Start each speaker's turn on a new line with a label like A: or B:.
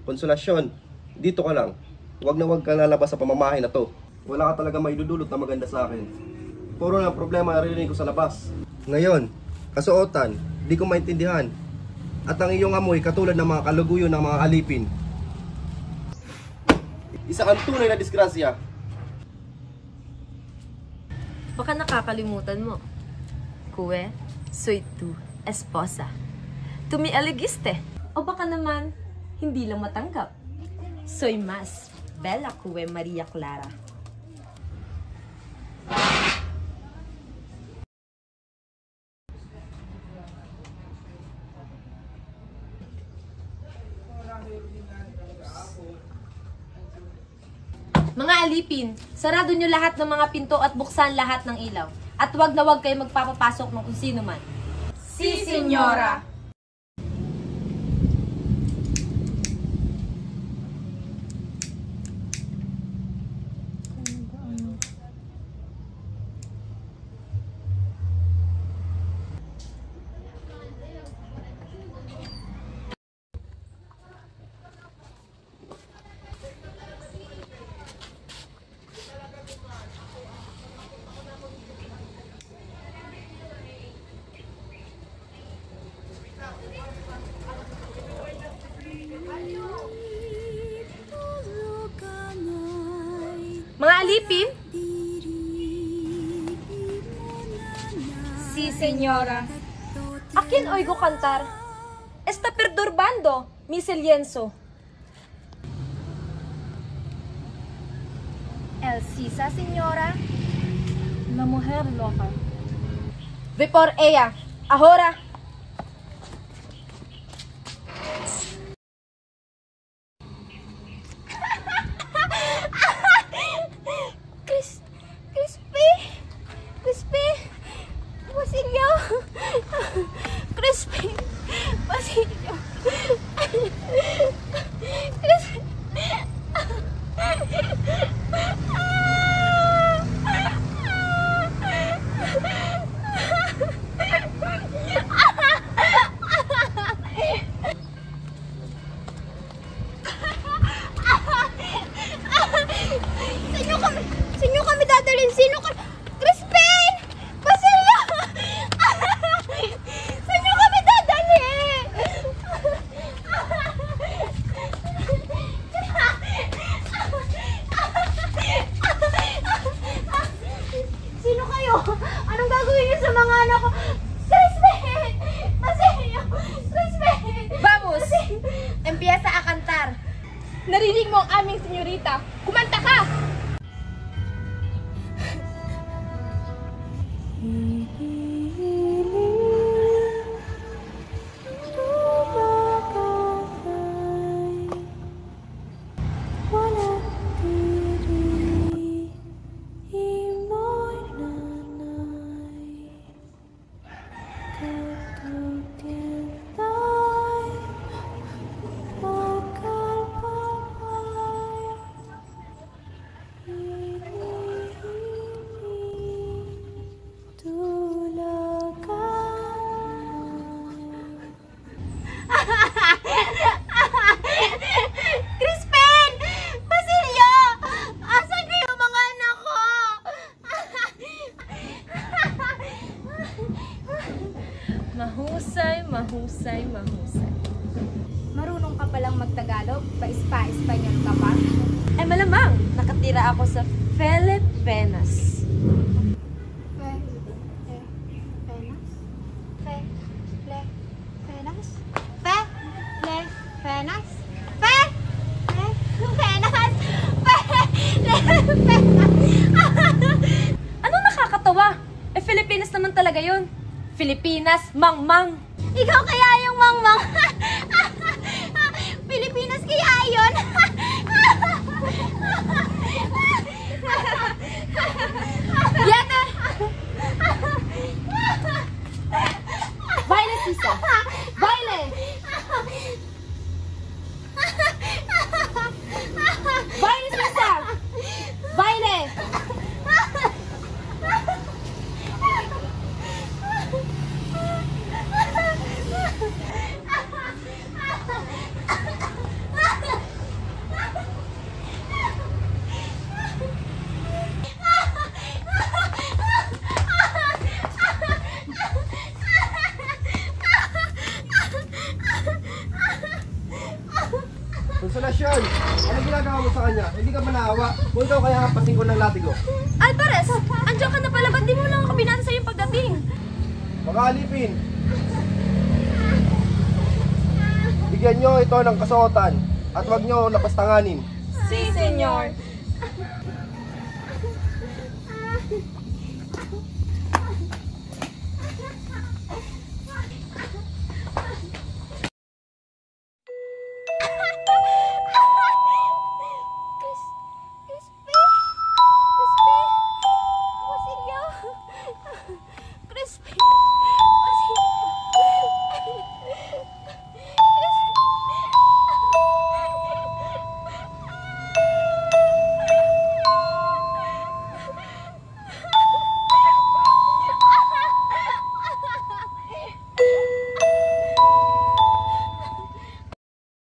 A: Konsolasyon, dito ka lang. Huwag na huwag kang lalabas sa pamamahay na to. Wala ka talaga maidudulot na maganda sa akin. Puro na problema naririnig ko sa labas. Ngayon, kasuotan, di ko maintindihan. At ang iyong amoy katulad ng mga kaluguyo ng mga alipin. Isa kang tunay na disgrasya.
B: Baka nakakalimutan mo. Kue, soy tu esposa. Tu mi aligiste. O baka naman, hindi lang matanggap. Soy mas bella kue Maria Clara. Mga alipin, sarado nyo lahat ng mga pinto at buksan lahat ng ilaw. At wag na wag kayo magpapapasok ng kung sino man. Si Senyora! Mga alipin? Si Senyora. Akin oigo cantar. Está perturbando, mi lienzo.
C: El Sisa, señora. La mujer loca.
B: Ve por ella. Ahora.
C: Crispy! Basilio! Crispy! Basilio! Crispy! Sino kami dadalhin? Sino ka? Crispin! Basilio! Sino kami dadalhin? Sino kayo? Anong gagawin niyo sa mga anak ko? Crispin! Basilio! Crispin!
B: Vamos! Empieza a cantar.
C: Narinig mo ang aming senyorita. Kumanta ka! Crispin! Basilio! Asan kayo mga anak ko?
B: Mahusay, mahusay, mahusay.
C: Marunong ka palang magtagalog? Pa-Espanyol ka pa?
B: Eh malamang, nakatira ako sa Filipinas. Anong nakakatawa? Eh Filipinas naman talaga yun. Filipinas, mangmang.
C: Ikaw kaya yung mangmang? Pilipinas kaya yun?
B: Yete! Baile, Sisa! Baile! Baile, Sisa! Baile!
A: Konsolasyon, ano ginagawa mo sa kanya? Hindi ka manawa. Kung ikaw kaya hampasin ko ng latigo.
B: Alvarez, andiyan ka na pala. Ba't di mo lang ako binasa sa'yo pagdating?
A: Mga alipin, bigyan nyo ito ng kasuotan at huwag nyo lapastanganin.
B: Si, senyor.